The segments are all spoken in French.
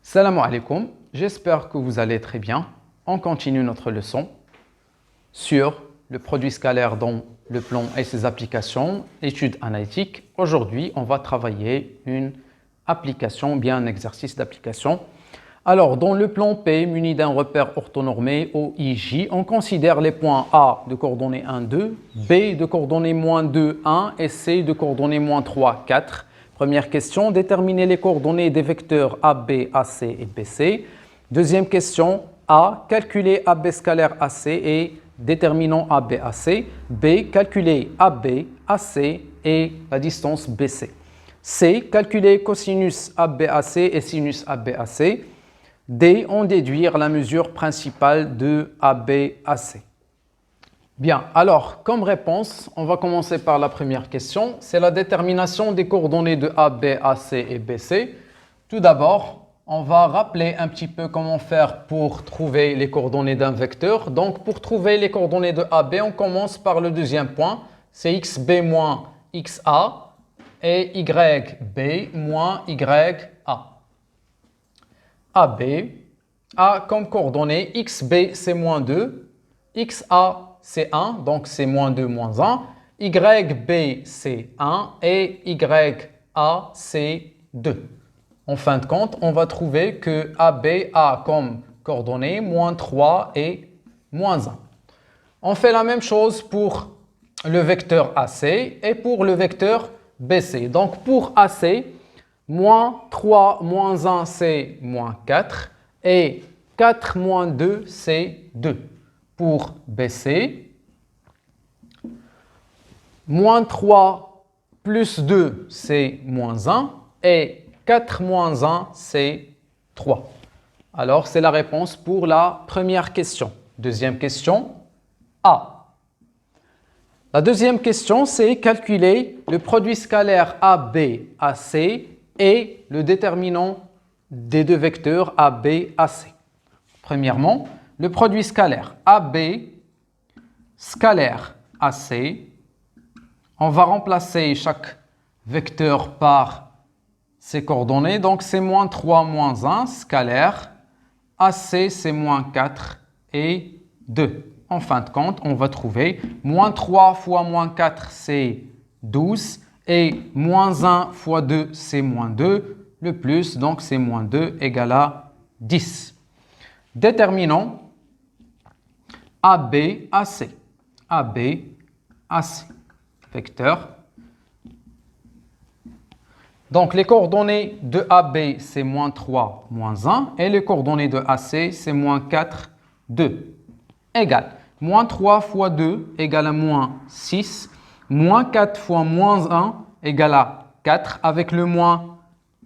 Salam alaikum, j'espère que vous allez très bien. On continue notre leçon sur le produit scalaire dans le plan et ses applications, études analytiques. Aujourd'hui, on va travailler une application, bien un exercice d'application. Alors, dans le plan P, muni d'un repère orthonormé OIJ, on considère les points A de coordonnées 1, 2, B de coordonnées moins 2, 1 et C de coordonnées moins 3, 4. Première question, déterminer les coordonnées des vecteurs AB, AC et BC. Deuxième question, A, calculer AB scalaire AC et déterminant AB, AC. B, calculer AB, AC et la distance BC. C, calculer cosinus AB, AC et sinus AB, AC. D, en déduire la mesure principale de AB, AC. Bien, alors, comme réponse, on va commencer par la première question. C'est la détermination des coordonnées de AB, AC et BC. Tout d'abord, on va rappeler un petit peu comment faire pour trouver les coordonnées d'un vecteur. Donc, pour trouver les coordonnées de AB, on commence par le deuxième point. C'est XB moins XA et YB moins YA. AB a comme coordonnées XB, c'est moins 2, XA, c'est 1, donc c'est moins 2, moins 1. YB, c'est 1 et YA, c'est 2. En fin de compte, on va trouver que AB a comme coordonnées moins 3 et moins 1. On fait la même chose pour le vecteur AC et pour le vecteur BC. Donc pour AC, moins 3 moins 1, c'est moins 4 et 4 moins 2, c'est 2. Pour BC, moins 3 plus 2, c'est moins 1 et 4 moins 1, c'est 3. Alors, c'est la réponse pour la première question. Deuxième question, A. La deuxième question, c'est calculer le produit scalaire AB, AC et le déterminant des deux vecteurs AB, AC. Premièrement, le produit scalaire AB, scalaire AC, on va remplacer chaque vecteur par ses coordonnées. Donc, c'est moins 3, moins 1, scalaire. AC, c'est moins 4 et 2. En fin de compte, on va trouver moins 3 fois moins 4, c'est 12. Et moins 1 fois 2, c'est moins 2. Le plus, donc c'est moins 2 égale à 10. Déterminons AB, AC. AB, AC. Vecteur. Donc, les coordonnées de AB, c'est moins 3, moins 1. Et les coordonnées de AC, c'est moins 4, 2. Égale. Moins 3 fois 2 égale à moins 6. Moins 4 fois moins 1 égale à 4. Avec le moins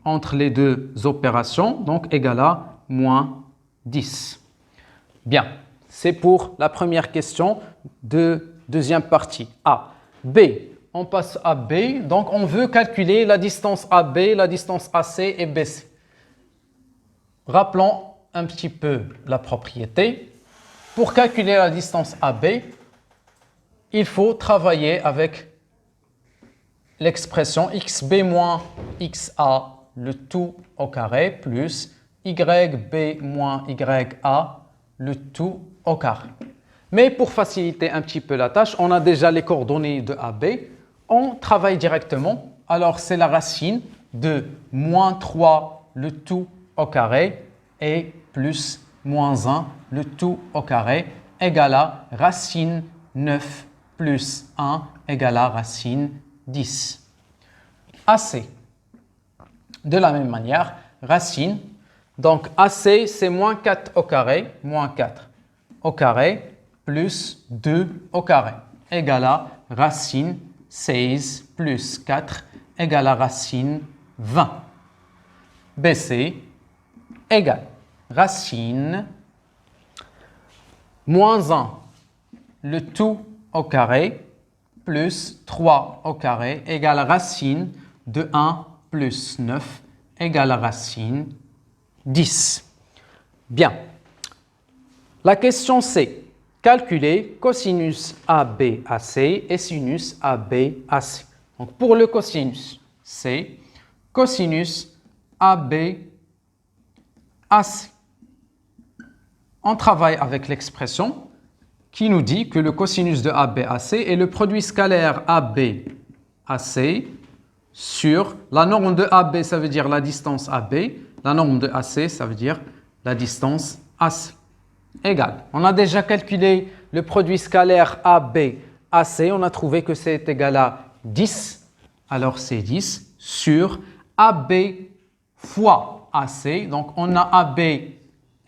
entre les deux opérations. Donc, égale à moins 10. Bien. C'est pour la première question de deuxième partie. A. B. On passe à B. Donc, on veut calculer la distance AB, la distance AC et BC. Rappelons un petit peu la propriété. Pour calculer la distance AB, il faut travailler avec l'expression XB moins XA, le tout au carré, plus YB moins YA, le tout au carré. Mais pour faciliter un petit peu la tâche, on a déjà les coordonnées de AB. On travaille directement. Alors, c'est la racine de moins 3, le tout au carré, et plus moins 1, le tout au carré, égale à racine 9 plus 1 égale à racine 10. AC. De la même manière, racine. Donc, AC, c'est moins 4 au carré, moins 4 au carré, plus 2 au carré, égale à racine 16 plus 4 égale à racine 20. BC égale racine moins 1, le tout au carré, plus 3 au carré, égale à racine de 1 plus 9 égale à racine 10. Bien. La question c'est calculer cosinus AB/AC et sinus AB/AC. Donc pour le cosinus, c'est cosinus AB AC. On travaille avec l'expression qui nous dit que le cosinus de AB AC est le produit scalaire AB AC sur la norme de AB, ça veut dire la distance AB, la norme de AC, ça veut dire la distance AC. Égal. On a déjà calculé le produit scalaire AB AC, on a trouvé que c'est égal à 10, alors c'est 10 sur AB fois AC, donc on a AB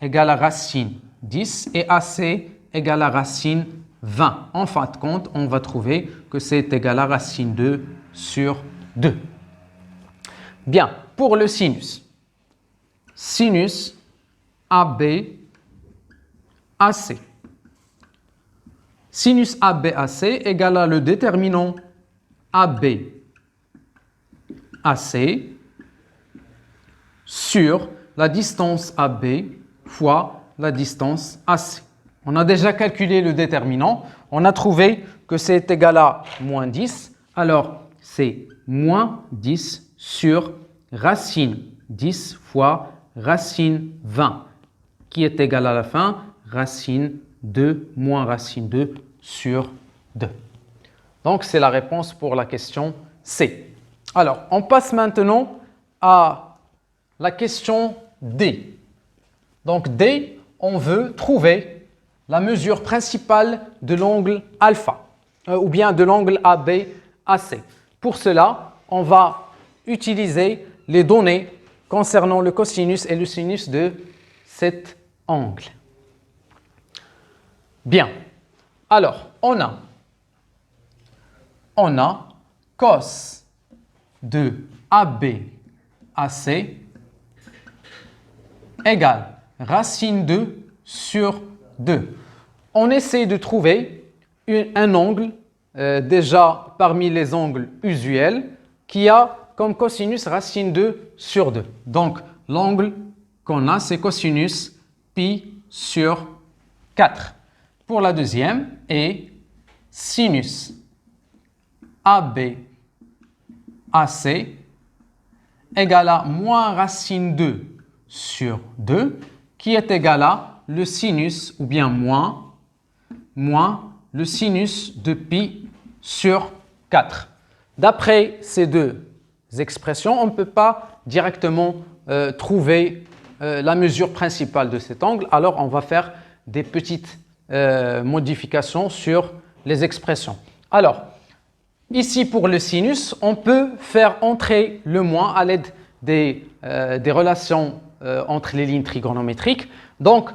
égale à racine 10 et AC égale à racine 20. En fin de compte, on va trouver que c'est égal à racine 2 sur 2. Bien, pour le sinus. Sinus AB AC. Sinus AB AC égale à le déterminant AB AC sur la distance AB fois la distance AC. On a déjà calculé le déterminant. On a trouvé que c'est égal à moins 10. Alors, c'est moins 10 sur racine 10 fois racine 20, qui est égal à la fin, racine 2 moins racine 2 sur 2. Donc, c'est la réponse pour la question C. Alors, on passe maintenant à la question D. Donc, D, on veut trouver la mesure principale de l'angle alpha, ou bien de l'angle AB-AC. Pour cela, on va utiliser les données concernant le cosinus et le sinus de cet angle. Bien. Alors, on a cos de AB-AC égale racine 2 sur 2. On essaie de trouver un angle, déjà parmi les angles usuels, qui a comme cosinus racine 2 sur 2. Donc, l'angle qu'on a, c'est cosinus pi sur 4. Pour la deuxième, et sinus AB AC égale à moins racine 2 sur 2, qui est égal à le sinus, ou bien moins le sinus de pi sur 4. D'après ces deux expressions, on ne peut pas directement trouver la mesure principale de cet angle, alors on va faire des petites modifications sur les expressions. Alors, ici pour le sinus, on peut faire entrer le moins à l'aide des relations entre les lignes trigonométriques. Donc,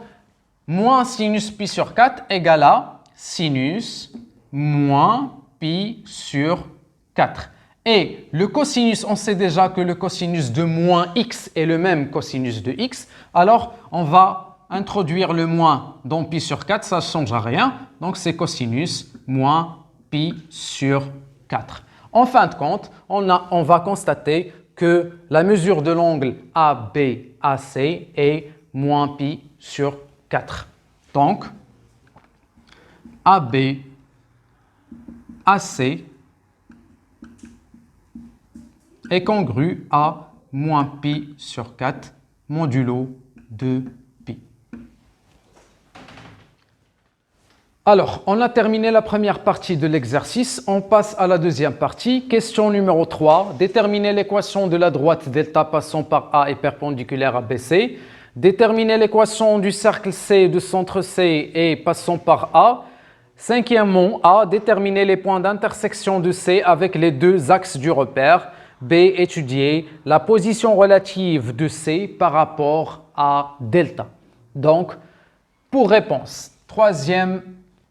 moins sinus pi sur 4 égale à sinus moins pi sur 4. Et le cosinus, on sait déjà que le cosinus de moins x est le même cosinus de x. Alors, on va introduire le moins dans pi sur 4, ça ne changera rien. Donc, c'est cosinus moins pi sur 4. En fin de compte, on va constater que la mesure de l'angle ABAC est moins pi sur 4. Donc, ABAC est congru à moins pi sur 4 modulo de pi. Alors, on a terminé la première partie de l'exercice. On passe à la deuxième partie. Question numéro 3. Déterminer l'équation de la droite delta passant par A et perpendiculaire à BC. Déterminer l'équation du cercle C de centre C et passant par A. Cinquièmement, A. Déterminer les points d'intersection de C avec les deux axes du repère. B. Étudier la position relative de C par rapport à delta. Donc, pour réponse, troisième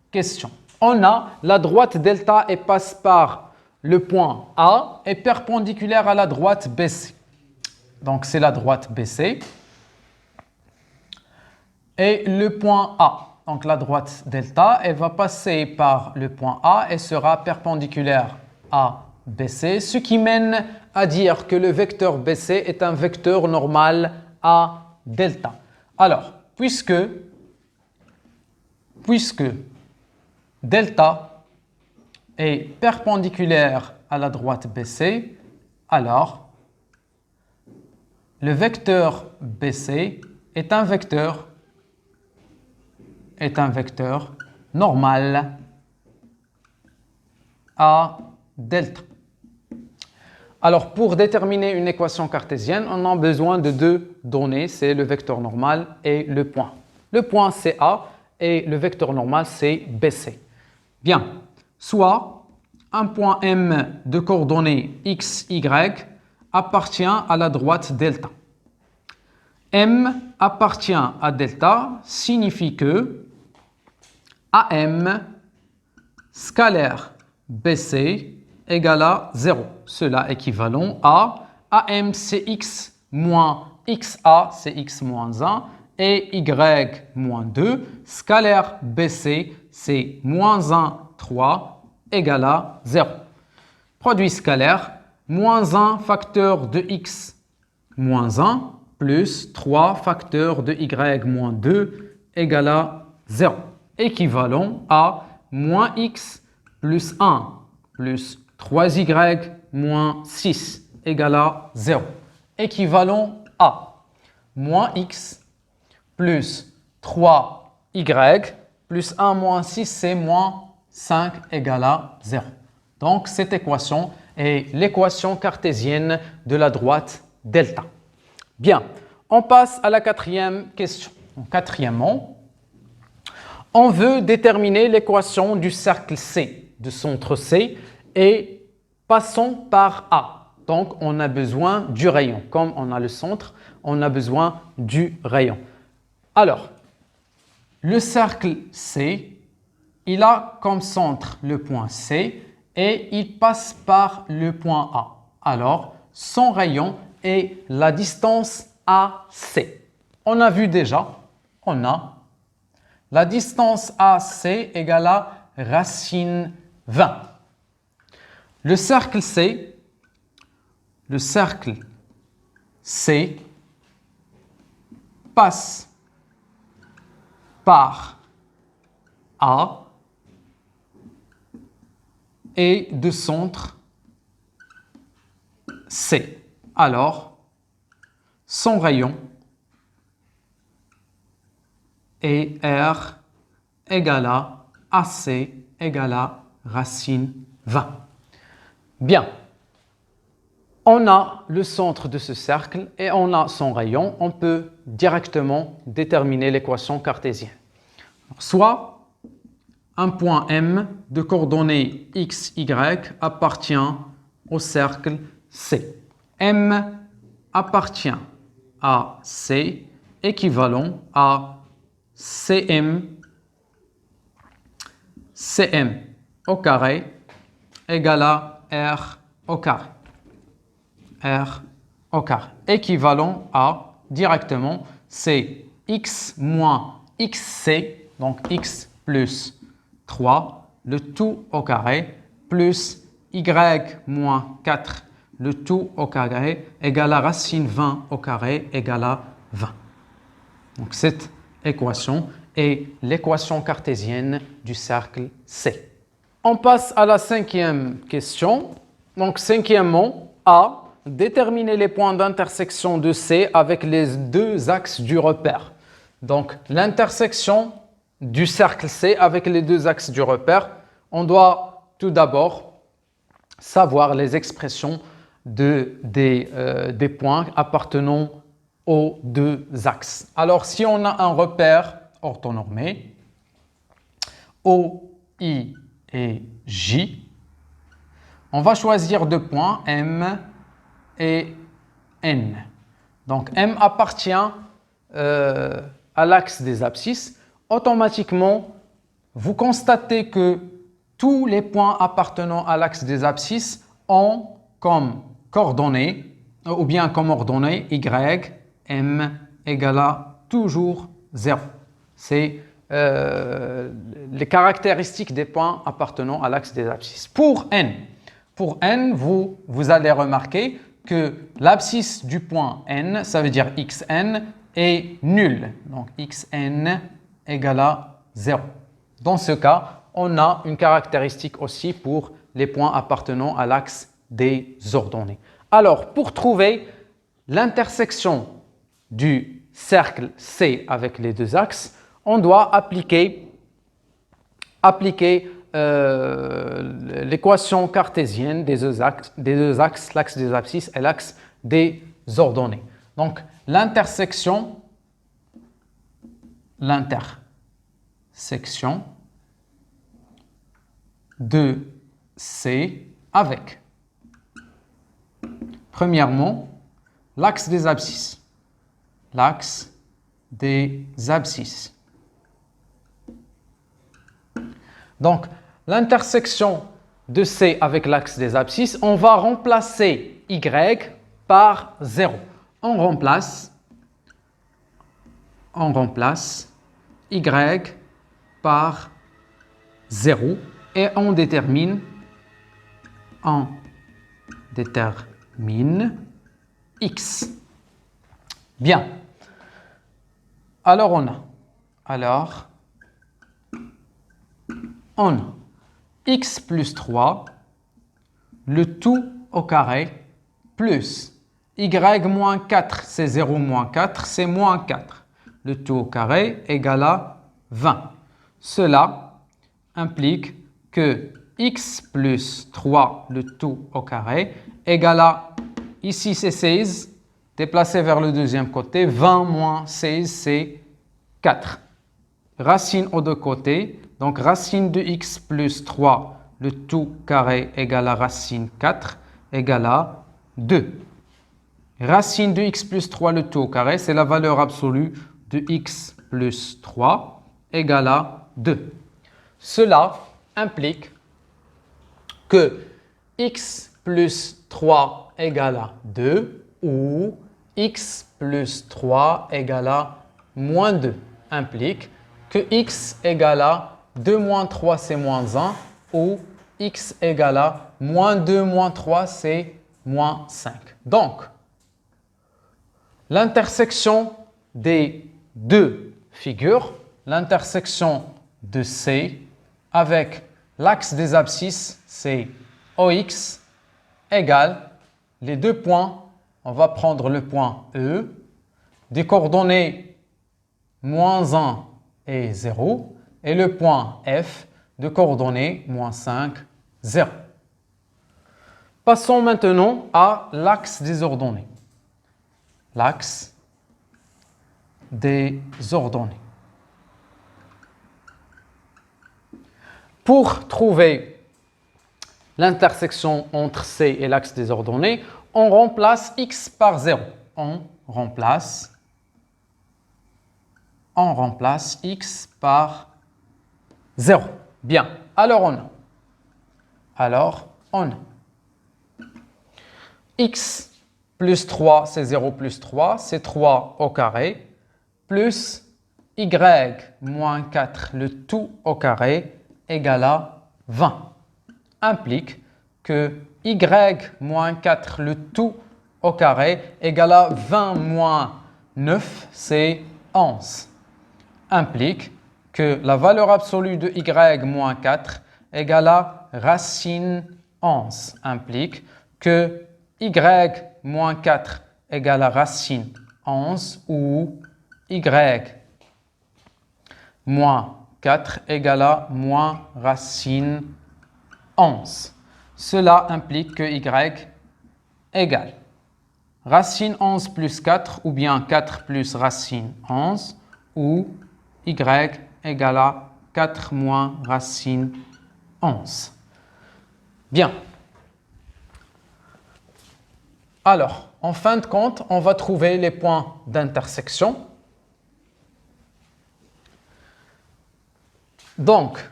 question. On a la droite delta et passe par le point A est perpendiculaire à la droite BC. Donc, c'est la droite BC. Et le point A. Donc, la droite delta, elle va passer par le point A et sera perpendiculaire à BC, ce qui mène à dire que le vecteur BC est un vecteur normal à delta. Alors, puisque delta est perpendiculaire à la droite BC, alors le vecteur BC est un vecteur normal à delta. Alors, pour déterminer une équation cartésienne, on a besoin de deux données, c'est le vecteur normal et le point. Le point, c'est A et le vecteur normal, c'est BC. Bien, soit un point M de coordonnées x, y appartient à la droite delta. M appartient à delta signifie que AM scalaire BC égale à 0. Cela équivalent à AM c'est x moins xa c'est x moins 1 et y moins 2. Scalaire BC c'est moins 1, 3 égale à 0. Produit scalaire, moins 1 facteur de x moins 1 plus 3 facteur de y moins 2 égale à 0. Équivalent à moins x plus 1 plus 3y moins 6 égale à 0. Équivalent à moins x plus 3y plus 1 moins 6, c'est moins 5 égale à 0. Donc, cette équation est l'équation cartésienne de la droite delta. Bien, on passe à la quatrième question. Quatrièmement, on veut déterminer l'équation du cercle C, de centre C, et passons par A. Donc, on a besoin du rayon. Comme on a le centre, on a besoin du rayon. Alors, le cercle C, il a comme centre le point C et il passe par le point A. Alors, son rayon est la distance AC. On a vu déjà, on a la distance AC égale à racine 20. Le cercle C passe par A et de centre C. Alors, son rayon est R égale à AC égale à racine 20. Bien, on a le centre de ce cercle et on a son rayon. On peut directement déterminer l'équation cartésienne. Soit un point M de coordonnées x, y appartient au cercle C. M appartient à C équivalent à CM au carré égale à R au carré. R au carré. Équivalent à, directement, c'est x moins xc, donc x plus 3, le tout au carré, plus y moins 4, le tout au carré, égale à racine 20 au carré, égale à 20. Donc cette équation est l'équation cartésienne du cercle C. On passe à la cinquième question. Donc cinquièmement, A, déterminer les points d'intersection de C avec les deux axes du repère. Donc l'intersection du cercle C avec les deux axes du repère, on doit tout d'abord savoir les expressions des points appartenant aux deux axes. Alors si on a un repère orthonormé, O, I et J, on va choisir deux points M et N. Donc M appartient à l'axe des abscisses. Automatiquement, vous constatez que tous les points appartenant à l'axe des abscisses ont comme coordonnées ou bien comme ordonnées Y, M égale à toujours 0. C'est les caractéristiques des points appartenant à l'axe des abscisses. Pour N, vous allez remarquer que l'abscisse du point N, ça veut dire Xn, est nulle. Donc Xn égale à 0. Dans ce cas, on a une caractéristique aussi pour les points appartenant à l'axe des ordonnées. Alors, pour trouver l'intersection du cercle C avec les deux axes, on doit appliquer l'équation cartésienne des deux axes, l'axe des abscisses et l'axe des ordonnées. Donc, l'intersection de C avec, premièrement, l'axe des abscisses. L'axe des abscisses. Donc, l'intersection de C avec l'axe des abscisses, on va remplacer Y par 0. On remplace Y par 0 et on détermine X. Bien. Alors on a x plus 3, le tout au carré, plus y moins 4, c'est 0 moins 4, c'est moins 4. Le tout au carré égale à 20. Cela implique que x plus 3, le tout au carré, égale à, ici c'est 16, déplacé vers le deuxième côté, 20 moins 16, c'est 4. Racine aux deux côtés, donc racine de x plus 3, le tout carré égale à racine 4, égale à 2. Racine de x plus 3, le tout au carré, c'est la valeur absolue de x plus 3, égale à 2. Cela implique que x plus 3 égale à 2 ou x plus 3 égale à moins 2 implique que x égale à 2 moins 3 c'est moins 1 ou x égale à moins 2 moins 3 c'est moins 5. Donc, l'intersection des deux figures, l'intersection de C avec l'axe des abscisses, c'est OX égale les deux points, on va prendre le point E, des coordonnées moins 1 et 0, et le point F de coordonnées moins 5, 0. Passons maintenant à l'axe des ordonnées. L'axe des ordonnées. Pour trouver l'intersection entre C et l'axe des ordonnées, on remplace x par 0. On remplace x par 0. Bien. Alors on a x plus 3, c'est 0 plus 3, c'est 3 au carré, plus y moins 4, le tout au carré, égale à 20. Implique que y moins 4, le tout au carré, égale à 20 moins 9, c'est 11. Implique que la valeur absolue de y moins 4 égale à racine 11. Implique que y moins 4 égale à racine 11 ou y moins 4 égale à moins racine 11. Cela implique que y égale racine 11 plus 4 ou bien 4 plus racine 11 ou y égale à 4 moins racine 11. Bien. Alors, en fin de compte, on va trouver les points d'intersection. Donc,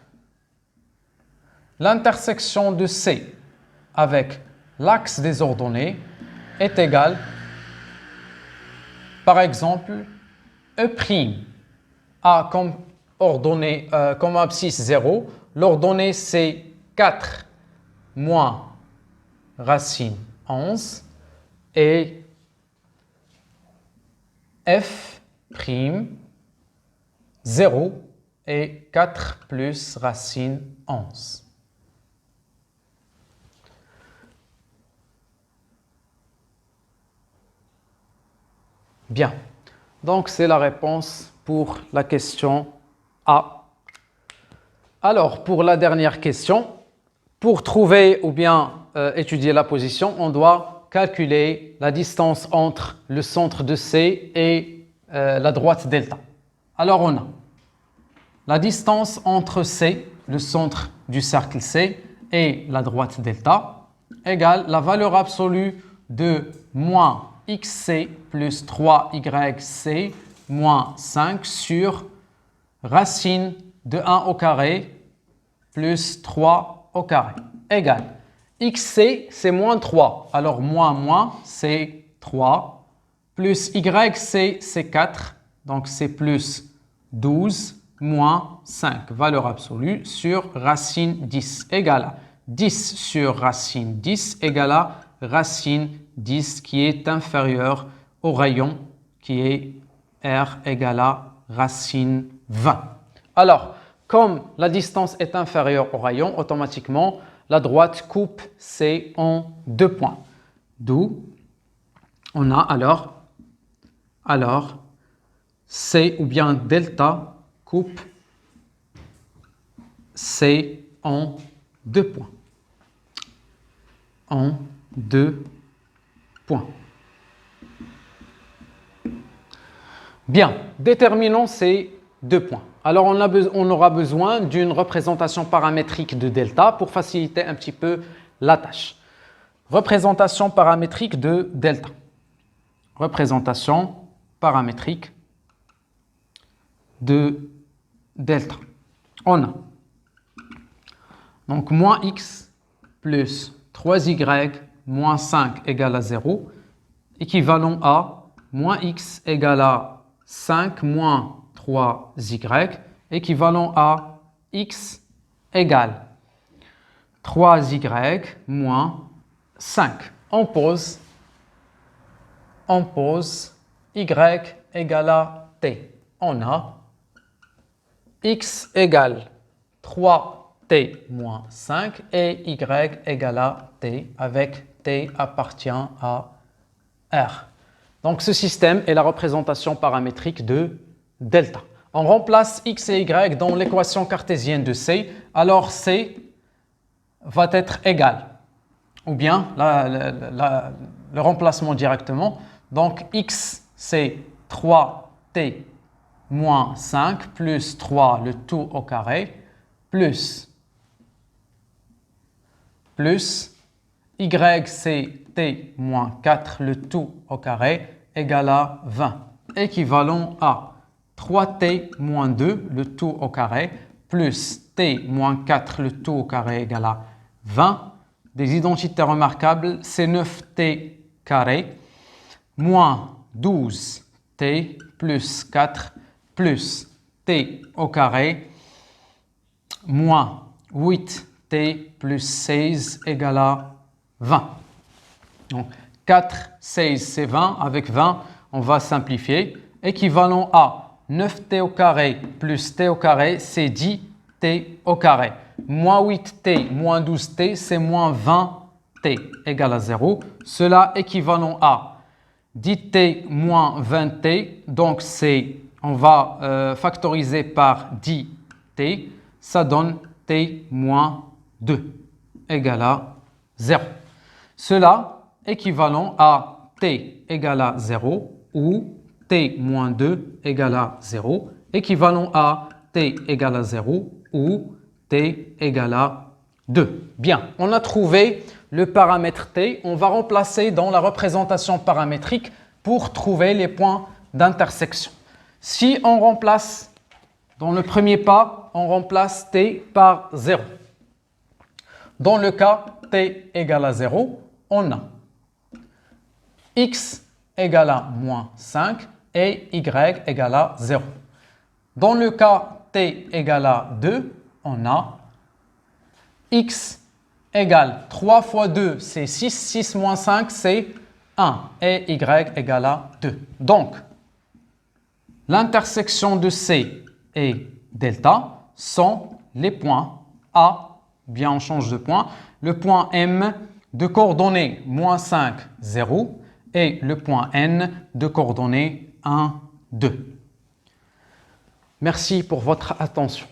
l'intersection de C avec l'axe des ordonnées est égale, par exemple, E' a comme ordonnée, comme abscisse 0. L'ordonnée c'est 4 moins racine 11 et F' 0 et 4 plus racine 11. Bien. Donc, c'est la réponse pour la question A. Alors, pour la dernière question, pour trouver ou bien étudier la position, on doit calculer la distance entre le centre de C et la droite delta. Alors, on a la distance entre C, le centre du cercle C, et la droite delta, égale la valeur absolue de moins xc plus 3yc moins 5 sur racine de 1 au carré plus 3 au carré, égale xc, c'est moins 3, alors moins, c'est 3, plus yc, c'est 4, donc c'est plus 12, moins 5, valeur absolue, sur racine 10, égale à 10 sur racine 10, égale à racine 10 qui est inférieure au rayon qui est R égale à racine 20. Alors, comme la distance est inférieure au rayon, automatiquement, la droite coupe C en 2 points. D'où on a alors C ou bien delta coupe C en 2 points. En 2 points. Bien, déterminons ces 2 points. Alors, on aura besoin d'une représentation paramétrique de delta pour faciliter un petit peu la tâche. Représentation paramétrique de delta. Représentation paramétrique de delta. On a donc moins x plus 3y moins 5 égale à 0, équivalent à moins x égale à 5 moins 3y, équivalent à x égale 3y moins 5. On pose y égale à t. On a x égale 3t moins 5 et y égale à t avec t appartient à R. Donc ce système est la représentation paramétrique de delta. On remplace x et y dans l'équation cartésienne de C, alors C va être égal, ou bien le remplacement directement. Donc x c'est 3t moins 5 plus 3 le tout au carré plus y c'est t moins 4 le tout au carré égale à 20, équivalent à 3t moins 2 le tout au carré plus t moins 4 le tout au carré égale à 20. Des identités remarquables, c'est 9t carré moins 12t plus 4 plus t au carré moins 8t plus 16 égale à 20. Donc 4, 16, c'est 20. Avec 20, on va simplifier. Équivalent à 9t au carré plus t au carré, c'est 10t au carré. Moins 8t moins 12t, c'est moins 20t égale à 0. Cela équivalent à 10t moins 20t. Donc on va factoriser par 10t. Ça donne t moins 2 égale à 0. Cela équivalent à t égale à 0 ou t moins 2 égale à 0, équivalent à t égale à 0 ou t égale à 2. Bien, on a trouvé le paramètre t. On va remplacer dans la représentation paramétrique pour trouver les points d'intersection. Si on remplace, dans le premier pas, on remplace t par 0. Dans le cas t égale à 0, on a x égale à moins 5 et y égale à 0. Dans le cas t égale à 2, on a x égale 3 fois 2, c'est 6, 6 moins 5, c'est 1, et y égale à 2. Donc, l'intersection de C et delta sont les points A, bien on change de point, le point M de coordonnées moins 5, 0, et le point N de coordonnées 1, 2. Merci pour votre attention.